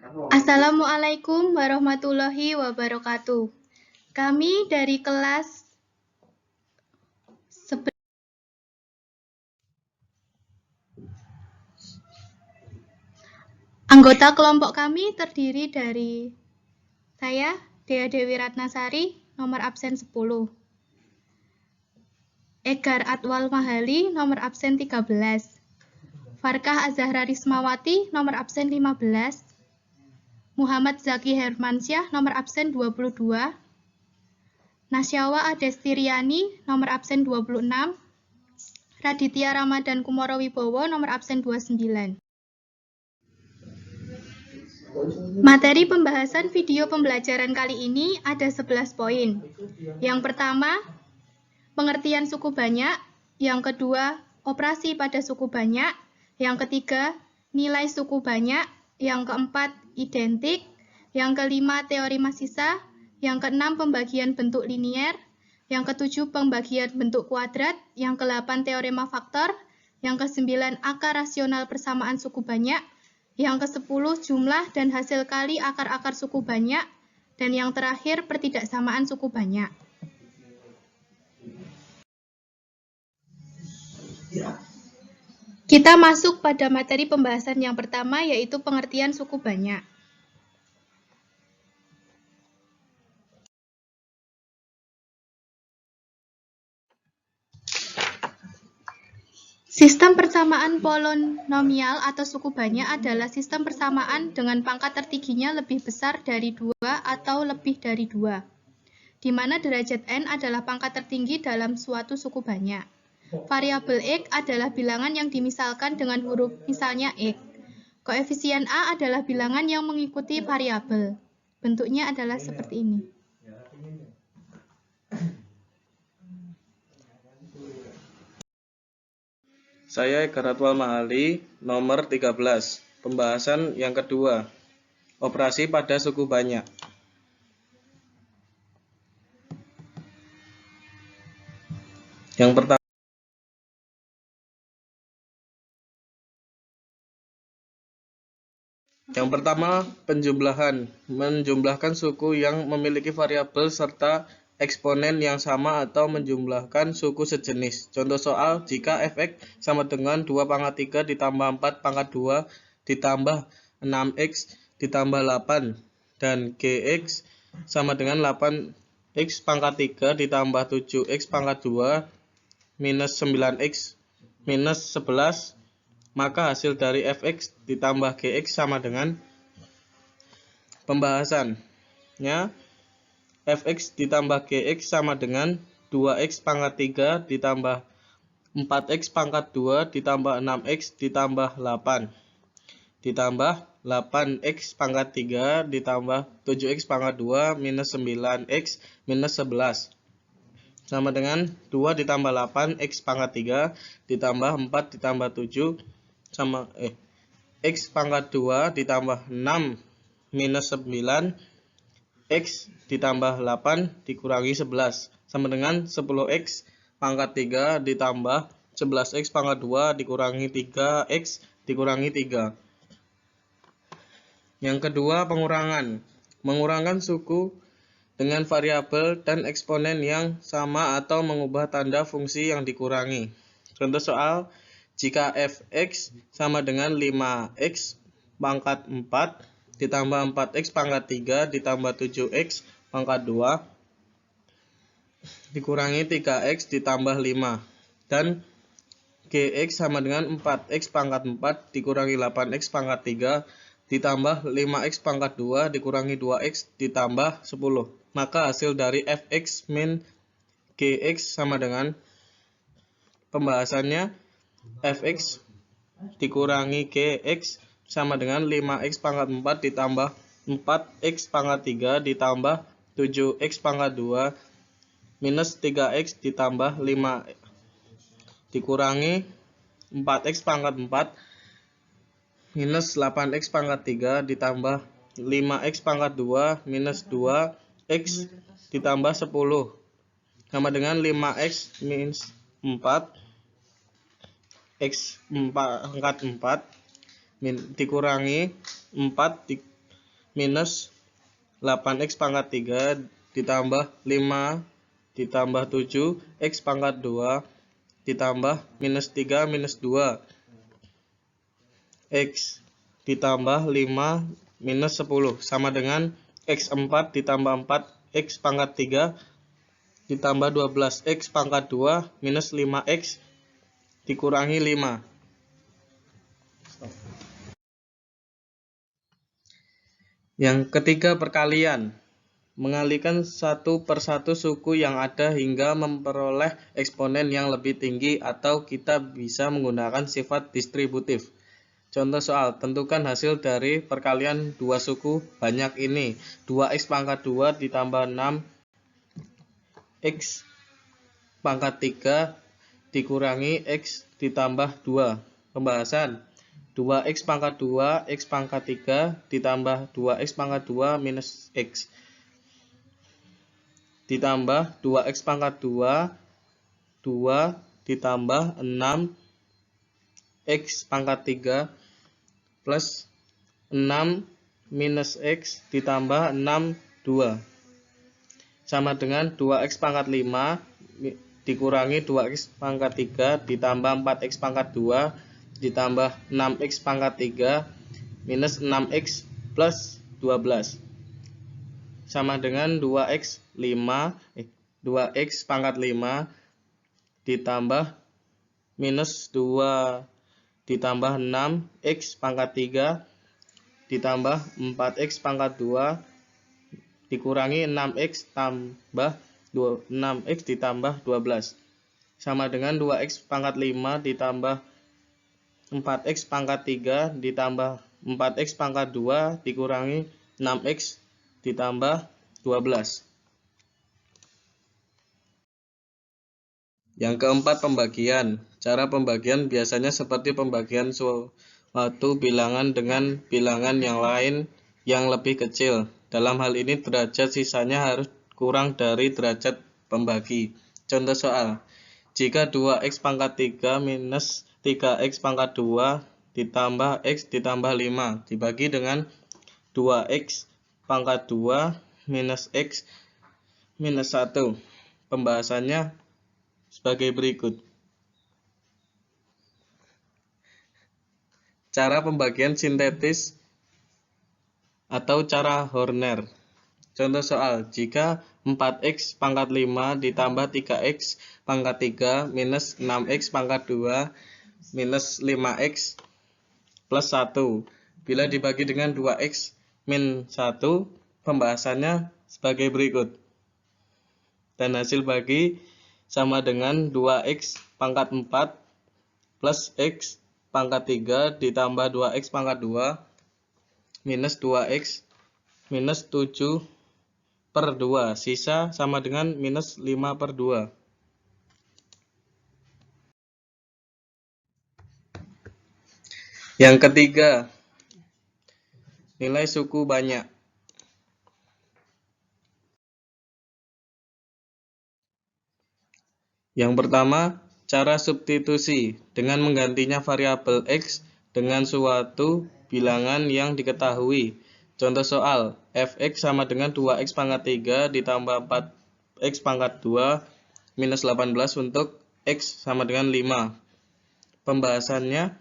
Assalamualaikum warahmatullahi wabarakatuh. Kami dari kelas 11. Anggota kelompok kami terdiri dari saya, Dea Dewi Ratnasari, nomor absen 10. Egar Atwal Mahali, nomor absen 13. Farkah Azahra Rismawati, nomor absen 15. Muhammad Zaki Hermansyah, nomor absen 22. Nasyawa Adestiriani, nomor absen 26. Raditya Ramadan Kumoro Wibowo, nomor absen 29. Materi pembahasan video pembelajaran kali ini ada 11 poin. Yang pertama, pengertian suku banyak. Yang kedua, operasi pada suku banyak. Yang ketiga, nilai suku banyak. Yang keempat, identik. Yang kelima, teori masisa. Yang keenam, pembagian bentuk linier. Yang ketujuh, pembagian bentuk kuadrat. Yang ke-8, teorema faktor. Yang ke-9, akar rasional persamaan suku banyak. Yang ke-10, jumlah dan hasil kali akar-akar suku banyak. Dan yang terakhir, pertidaksamaan suku banyak. Kita masuk pada materi pembahasan yang pertama, yaitu pengertian suku banyak. Sistem persamaan polinomial atau suku banyak adalah sistem persamaan dengan pangkat tertingginya lebih besar dari 2 atau lebih dari 2, di mana derajat n adalah pangkat tertinggi dalam suatu suku banyak. Variabel x adalah bilangan yang dimisalkan dengan huruf misalnya x. Koefisien a adalah bilangan yang mengikuti variabel. Bentuknya adalah seperti ini. Saya Egar Atwal Mahali, nomor 13. Pembahasan yang kedua, operasi pada suku banyak. Yang pertama, penjumlahan. Menjumlahkan suku yang memiliki variabel serta eksponen yang sama atau menjumlahkan suku sejenis. Contoh soal, jika fx sama dengan 2 pangkat 3 ditambah 4 pangkat 2 ditambah 6x ditambah 8 dan gx sama dengan 8x pangkat 3 ditambah 7x pangkat 2 minus 9x minus 11, maka hasil dari fx ditambah gx sama dengan pembahasannya. Fx ditambah gx sama dengan 2x pangkat 3 ditambah 4x pangkat 2 ditambah 6x ditambah 8 ditambah 8x pangkat 3 ditambah 7x pangkat 2 minus 9x minus 11 sama dengan 2 ditambah 8x pangkat 3 ditambah 4 ditambah 7 sama x pangkat 2 ditambah 6 minus 9 x ditambah 8 dikurangi 11 sama dengan 10x pangkat 3 ditambah 11x pangkat 2 dikurangi 3x dikurangi 3. Yang kedua, pengurangan. Mengurangkan suku dengan variabel dan eksponen yang sama atau mengubah tanda fungsi yang dikurangi. Contoh soal, jika fx sama dengan 5x pangkat 4 ditambah 4x pangkat 3 ditambah 7x pangkat 2 dikurangi 3x ditambah 5 dan gx sama dengan 4x pangkat 4 dikurangi 8x pangkat 3 ditambah 5x pangkat 2 dikurangi 2x ditambah 10, maka hasil dari fx min gx sama dengan pembahasannya fx dikurangi gx sama dengan 5x pangkat 4 ditambah 4x pangkat 3 ditambah 7x pangkat 2 minus 3x ditambah 5 dikurangi 4x pangkat 4 minus 8x pangkat 3 ditambah 5x pangkat 2 minus 2x ditambah 10 sama dengan 5x minus 4 x pangkat 4 dikurangi 4 minus 8x pangkat 3 ditambah 5 ditambah 7 x pangkat 2 ditambah minus 3 minus 2 x ditambah 5 minus 10 sama dengan x4 ditambah 4 x pangkat 3 ditambah 12 x pangkat 2 minus 5x dikurangi 5. Yang ketiga, perkalian. Mengalihkan satu persatu suku yang ada hingga memperoleh eksponen yang lebih tinggi, atau kita bisa menggunakan sifat distributif. Contoh soal, tentukan hasil dari perkalian dua suku banyak ini. 2x pangkat 2 ditambah 6x pangkat 3 dikurangi x ditambah 2. Pembahasan. 2x pangkat 2, x pangkat 3 ditambah 2x pangkat 2 minus x ditambah 2x pangkat 2 ditambah 6x pangkat 3 plus 6 minus x ditambah 6 2 sama dengan 2x pangkat 5 dikurangi 2x pangkat 3 ditambah 4x pangkat 2 ditambah 6x pangkat 3 minus 6x plus 12 sama dengan 2x pangkat 5 ditambah minus 2 ditambah 6x pangkat 3 ditambah 4x pangkat 2 dikurangi 6x tambah 6x ditambah 12 sama dengan 2x pangkat 5 ditambah 4x pangkat 3 ditambah 4x pangkat 2 dikurangi 6x ditambah 12. Yang keempat, pembagian. Cara pembagian biasanya seperti pembagian suatu bilangan dengan bilangan yang lain yang lebih kecil. Dalam hal ini derajat sisanya harus kurang dari derajat pembagi. Contoh soal, jika 2x pangkat 3 minus 3x pangkat 2 ditambah x ditambah 5 dibagi dengan 2x pangkat 2 minus x minus 1. Pembahasannya sebagai berikut. Cara pembagian sintetis atau cara Horner. Contoh soal, jika 4x pangkat 5 ditambah 3x pangkat 3 minus 6x pangkat 2 minus 5x plus 1 bila dibagi dengan 2x min 1, pembahasannya sebagai berikut. Dan hasil bagi sama dengan 2x pangkat 4 plus x pangkat 3 ditambah 2x pangkat 2 minus 2x minus 7 per 2. Sisa sama dengan minus 5 per 2. Yang ketiga, nilai suku banyak. Yang pertama, cara substitusi dengan menggantinya variabel x dengan suatu bilangan yang diketahui. Contoh soal, fx sama dengan 2x pangkat 3 ditambah 4x pangkat 2 minus 18 untuk x sama dengan 5. Pembahasannya,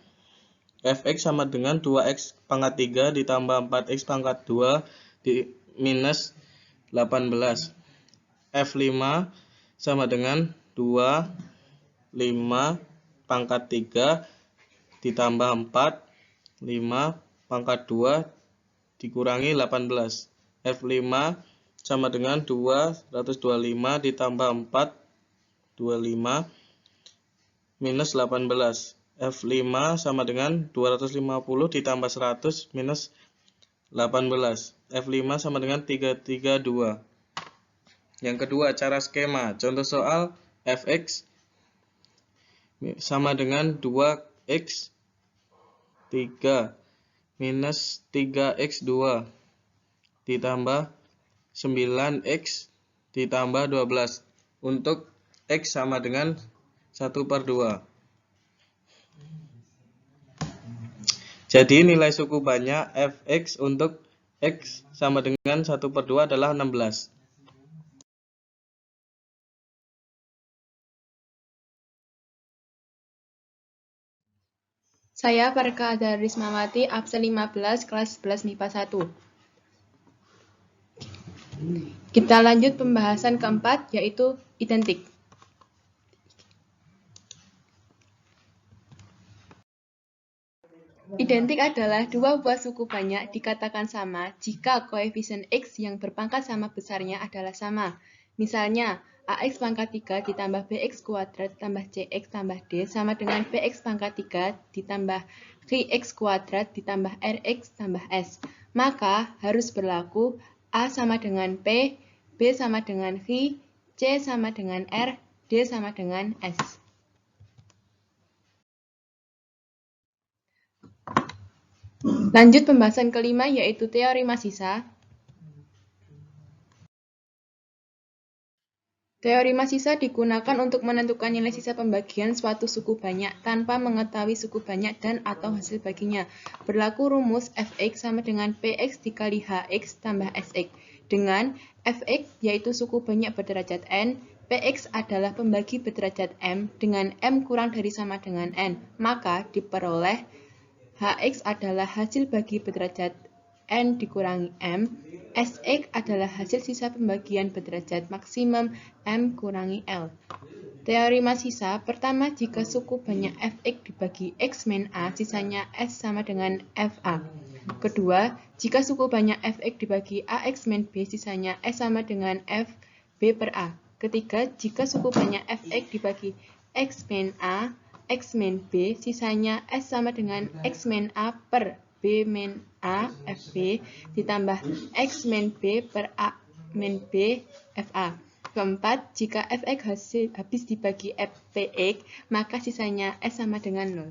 fx sama dengan 2x pangkat 3 ditambah 4x pangkat 2 minus 18. F5 sama dengan 2, 5 pangkat 3 ditambah 4, 5 pangkat 2 dikurangi 18. F5 sama dengan 225 ditambah 4, 25 minus 18. F5 sama dengan 250 ditambah 100 minus 18. F5 sama dengan 332. Yang kedua, cara skema. Contoh soal, fx sama dengan 2x 3 minus 3x2 ditambah 9x ditambah 12 untuk x sama dengan 1 per 2. Jadi nilai suku banyak fx untuk X sama dengan 1/2 adalah 16. Saya Farka Darismawati, absen 15, kelas 11 MIPA 1. Kita lanjut pembahasan keempat, yaitu identik. Identik adalah dua buah suku banyak dikatakan sama jika koefisien X yang berpangkat sama besarnya adalah sama. Misalnya, AX pangkat 3 ditambah BX kuadrat tambah CX tambah D sama dengan BX pangkat 3 ditambah QX kuadrat ditambah RX tambah S. Maka harus berlaku A sama dengan P, B sama dengan Q, C sama dengan R, D sama dengan S. Lanjut pembahasan kelima, yaitu teorema sisa. Teorema sisa digunakan untuk menentukan nilai sisa pembagian suatu suku banyak tanpa mengetahui suku banyak dan atau hasil baginya. Berlaku rumus Fx sama dengan Px dikali Hx tambah Sx. Dengan Fx yaitu suku banyak berderajat n, Px adalah pembagi berderajat m dengan m kurang dari sama dengan n. Maka diperoleh Hx adalah hasil bagi berderajat n dikurangi m, Sx adalah hasil sisa pembagian berderajat maksimum m kurangi L. Teorema sisa, pertama jika suku banyak Fx dibagi X min A, sisanya S sama dengan Fa. Kedua, jika suku banyak Fx dibagi Ax min B, sisanya S sama dengan Fb per A. Ketiga, jika suku banyak Fx dibagi X min A, X min B, sisanya S sama dengan X min A per B min A Fb ditambah X min B per A min B Fa. Keempat, jika Fx habis dibagi Px, maka sisanya S sama dengan 0.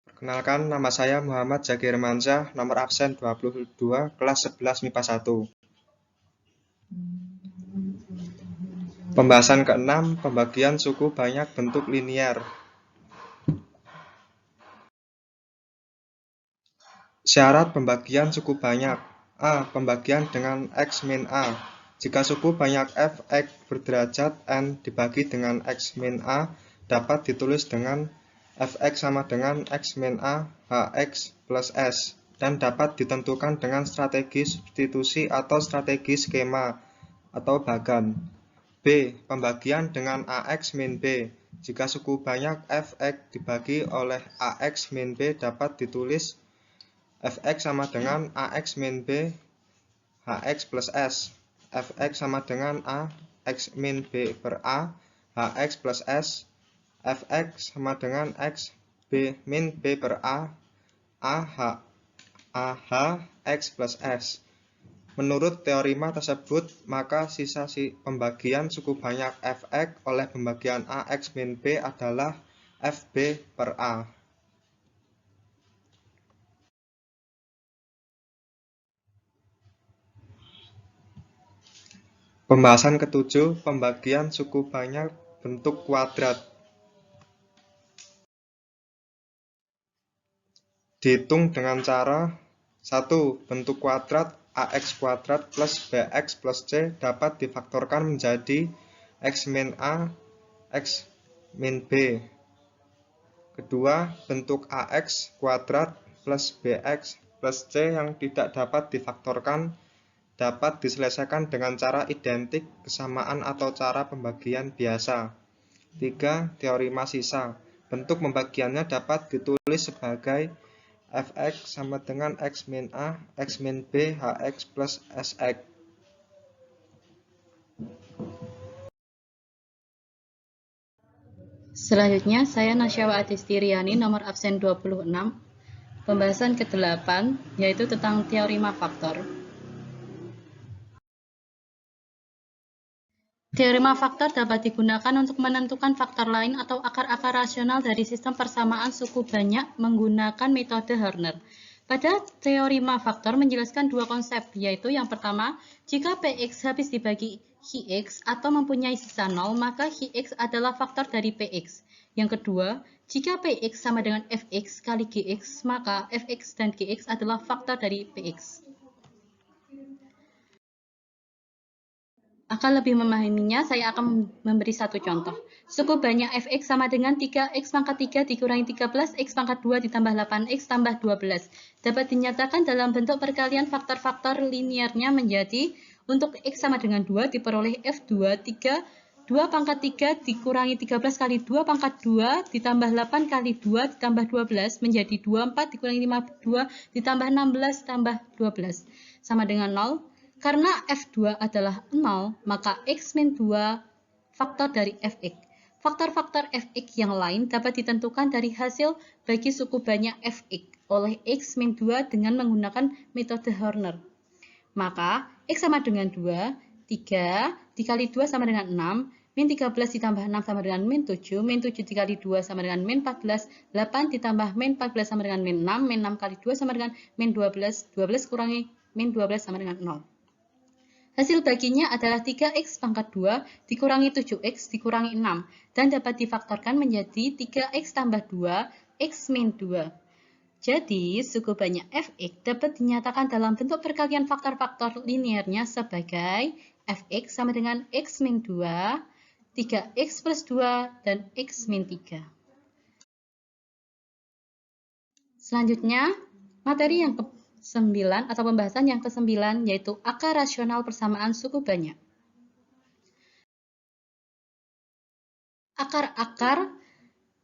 Perkenalkan, nama saya Muhammad Zakir Mansyah, nomor absen 22, kelas 11 MIPA 1. Pembahasan ke-6, pembagian suku banyak bentuk linier. Syarat pembagian suku banyak. A. Pembagian dengan X min A. Jika suku banyak Fx berderajat n dibagi dengan X min A, dapat ditulis dengan Fx sama dengan X min A Hx plus S, dan dapat ditentukan dengan strategi substitusi atau strategi skema atau bagan. B. Pembagian dengan Ax min B. Jika suku banyak Fx dibagi oleh Ax min B, dapat ditulis Fx sama dengan Ax min B Hx plus S. Fx sama dengan Ax min B per A Hx plus S. Fx sama dengan X B min B per A Hx plus S. Menurut teorema tersebut, maka sisa pembagian suku banyak Fx oleh pembagian Ax min B adalah Fb per A. Pembahasan ke-7, pembagian suku banyak bentuk kuadrat. Dihitung dengan cara 1. Bentuk kuadrat Ax kuadrat plus Bx plus C dapat difaktorkan menjadi X min A, X min B. Kedua, bentuk Ax kuadrat plus Bx plus C yang tidak dapat difaktorkan dapat diselesaikan dengan cara identik, kesamaan, atau cara pembagian biasa. 3. Teorema sisa. Bentuk pembagiannya dapat ditulis sebagai Fx sama dengan X min A, X min B, Hx plus Sx. Selanjutnya, saya Nasyawa Adistiriani, nomor absen 26. Pembahasan ke-8, yaitu tentang teorema faktor. Teorema faktor dapat digunakan untuk menentukan faktor lain atau akar-akar rasional dari sistem persamaan suku banyak menggunakan metode Horner. Pada teorema faktor menjelaskan dua konsep, yaitu yang pertama, jika Px habis dibagi Qx atau mempunyai sisa 0, maka Qx adalah faktor dari Px. Yang kedua, jika Px sama dengan Fx kali Gx, maka Fx dan Gx adalah faktor dari Px. Akan lebih memahaminya, saya akan memberi satu contoh. Suku banyak Fx sama dengan 3x pangkat 3 dikurangi 13, x pangkat 2 ditambah 8x tambah 12. Dapat dinyatakan dalam bentuk perkalian faktor-faktor linearnya menjadi, untuk x sama dengan 2 diperoleh F2, 2 pangkat 3 dikurangi 13 kali 2 pangkat 2 ditambah 8 kali 2 ditambah 12 menjadi 24 dikurangi 52 ditambah 16 tambah 12 sama dengan 0. Karena F2 adalah 0, maka x min 2 faktor dari Fx. Faktor-faktor Fx yang lain dapat ditentukan dari hasil bagi suku banyak Fx oleh x min 2 dengan menggunakan metode Horner. Maka x sama dengan 2, 3 dikali 2 sama dengan 6, min 13 ditambah 6 sama dengan min 7, min 7 dikali 2 sama dengan min 14, 8 ditambah min 14 sama dengan min 6, min 6 kali 2 sama dengan min 12, 12 kurangi min 12 sama dengan 0. Hasil baginya adalah 3x pangkat 2 dikurangi 7x dikurangi 6 dan dapat difaktorkan menjadi 3x tambah 2 x min 2. Jadi, suku banyak Fx dapat dinyatakan dalam bentuk perkalian faktor-faktor linearnya sebagai Fx sama dengan x min 2, 3x plus 2, dan x min 3. Selanjutnya, materi yang ke-9 atau pembahasan yang ke-9 yaitu akar rasional persamaan suku banyak. Akar-akar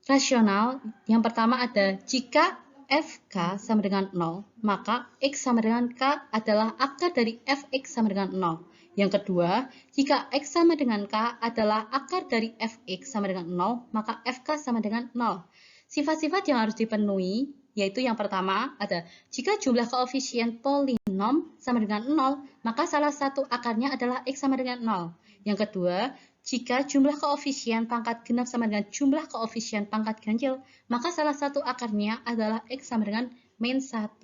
rasional yang pertama ada jika Fk sama dengan 0, maka X sama dengan K adalah akar dari Fx sama dengan 0. Yang kedua, jika X sama dengan K adalah akar dari Fx sama dengan 0, maka Fk sama dengan 0. Sifat-sifat yang harus dipenuhi, yaitu yang pertama ada, jika jumlah koefisien polinom sama dengan 0, maka salah satu akarnya adalah X sama dengan 0. Yang kedua, jika jumlah koefisien pangkat genap sama dengan jumlah koefisien pangkat ganjil, maka salah satu akarnya adalah X sama dengan min 1.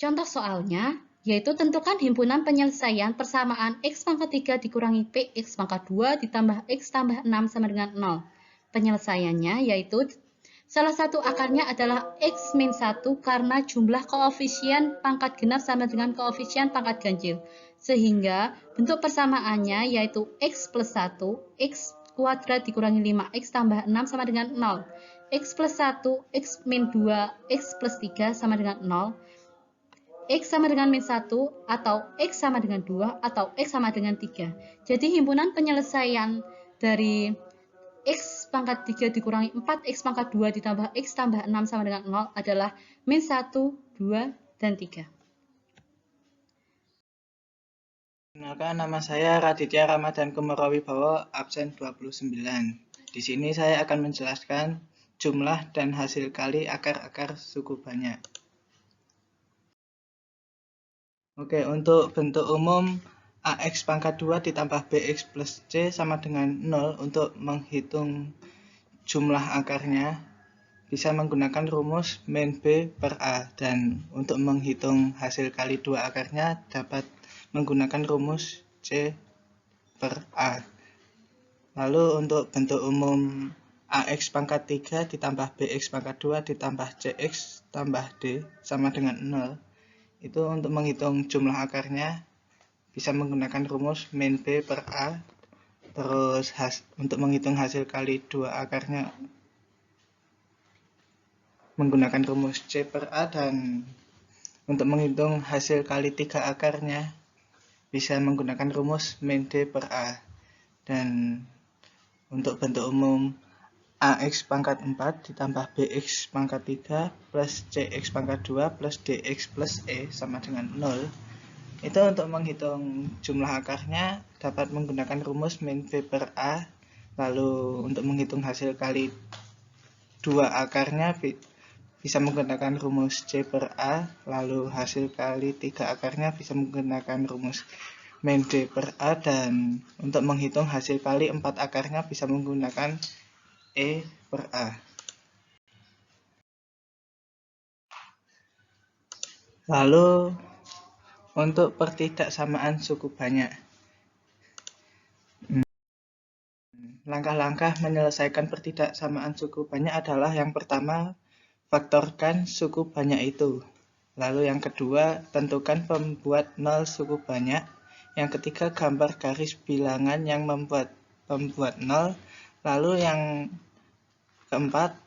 Contoh soalnya, yaitu tentukan himpunan penyelesaian persamaan X pangkat 3 dikurangi Px pangkat 2 ditambah X tambah 6 sama dengan 0. Penyelesaiannya yaitu salah satu akarnya adalah X min 1 karena jumlah koefisien pangkat genap sama dengan koefisien pangkat ganjil. Sehingga bentuk persamaannya yaitu X plus 1, X kuadrat dikurangi 5X tambah 6 sama dengan 0. X plus 1, X min 2, X plus 3 sama dengan 0. X sama dengan min 1 atau X sama dengan 2 atau X sama dengan 3. Jadi himpunan penyelesaian dari X pangkat 3 dikurangi 4X pangkat 2 ditambah X tambah 6 sama dengan 0 adalah min 1, 2, dan 3. Perkenalkan, nama saya Raditya Ramadhan Kumarawibowo, absen 29. Di sini saya akan menjelaskan jumlah dan hasil kali akar-akar suku banyak. Oke, untuk bentuk umum AX pangkat 2 ditambah BX plus C sama dengan 0 untuk menghitung jumlah akarnya bisa menggunakan rumus min B per A, dan untuk menghitung hasil kali 2 akarnya dapat menggunakan rumus C per A. Lalu untuk bentuk umum AX pangkat 3 ditambah BX pangkat 2 ditambah CX tambah D sama dengan 0. Itu untuk menghitung jumlah akarnya bisa menggunakan rumus min B per A. Terus untuk menghitung hasil kali 2 akarnya menggunakan rumus C per A, dan untuk menghitung hasil kali 3 akarnya bisa menggunakan rumus min D per A. Dan untuk bentuk umum AX pangkat 4 ditambah BX pangkat 3 plus CX pangkat 2 plus DX plus E sama dengan 0. Itu untuk menghitung jumlah akarnya dapat menggunakan rumus min B per A. Lalu untuk menghitung hasil kali 2 akarnya bisa menggunakan rumus C per A. Lalu hasil kali 3 akarnya bisa menggunakan rumus min D per A. Dan untuk menghitung hasil kali 4 akarnya bisa menggunakan E per A. Lalu untuk pertidaksamaan suku banyak. langkah-langkah menyelesaikan pertidaksamaan suku banyak adalah yang pertama, faktorkan suku banyak itu. Lalu yang kedua, tentukan pembuat nol suku banyak. Yang ketiga, gambar garis bilangan yang membuat pembuat nol. Lalu yang keempat,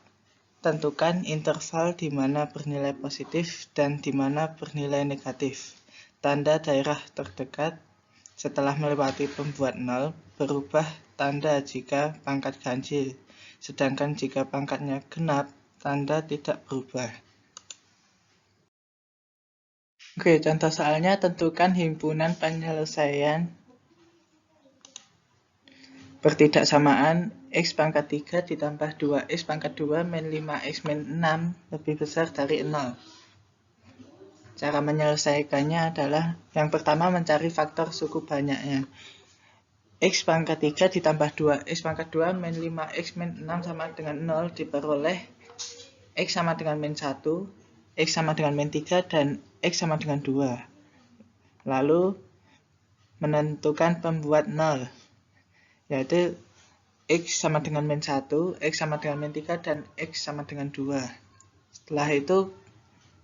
tentukan interval di mana bernilai positif dan di mana bernilai negatif. Tanda daerah terdekat setelah melewati pembuat nol berubah tanda jika pangkat ganjil, sedangkan jika pangkatnya genap, tanda tidak berubah. Oke, contoh soalnya tentukan himpunan penyelesaian pertidaksamaan X pangkat 3 ditambah 2X pangkat 2 min 5X min 6 lebih besar dari 0. Cara menyelesaikannya adalah yang pertama mencari faktor suku banyaknya. X pangkat 3 ditambah 2X pangkat 2 min 5X min 6 sama dengan 0 diperoleh X sama dengan min 1, X sama dengan min 3, dan X sama dengan 2. Lalu menentukan pembuat 0, yaitu X sama dengan min 1, X sama dengan min 3, dan X sama dengan 2. Setelah itu,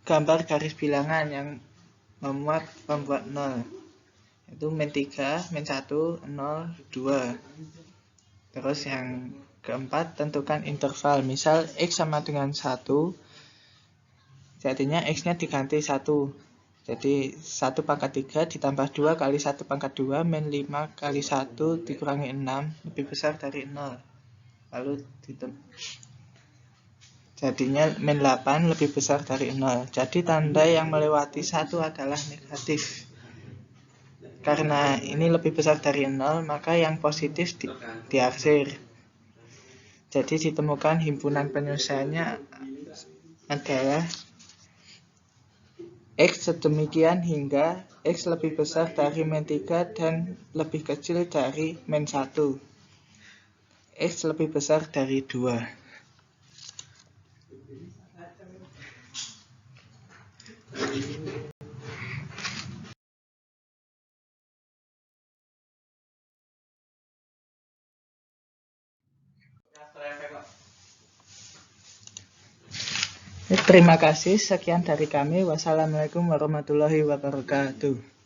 gambar garis bilangan yang memuat pembuat 0, yaitu min 3, min 1, 0, 2. Terus yang keempat, tentukan interval. Misal X sama dengan 1, jadinya X-nya diganti 1. Jadi 1 pangkat 3 ditambah 2 kali 1 pangkat 2 min 5 kali 1 dikurangi 6 lebih besar dari 0. Lalu jadinya min 8 lebih besar dari 0. Jadi tanda yang melewati 1 adalah negatif. Karena ini lebih besar dari 0, maka yang positif diarsir. Jadi ditemukan himpunan penyelesaiannya adalah X sedemikian hingga X lebih besar dari min 3 dan lebih kecil dari min 1. X lebih besar dari 2. Terima kasih, sekian dari kami. Wassalamualaikum warahmatullahi wabarakatuh.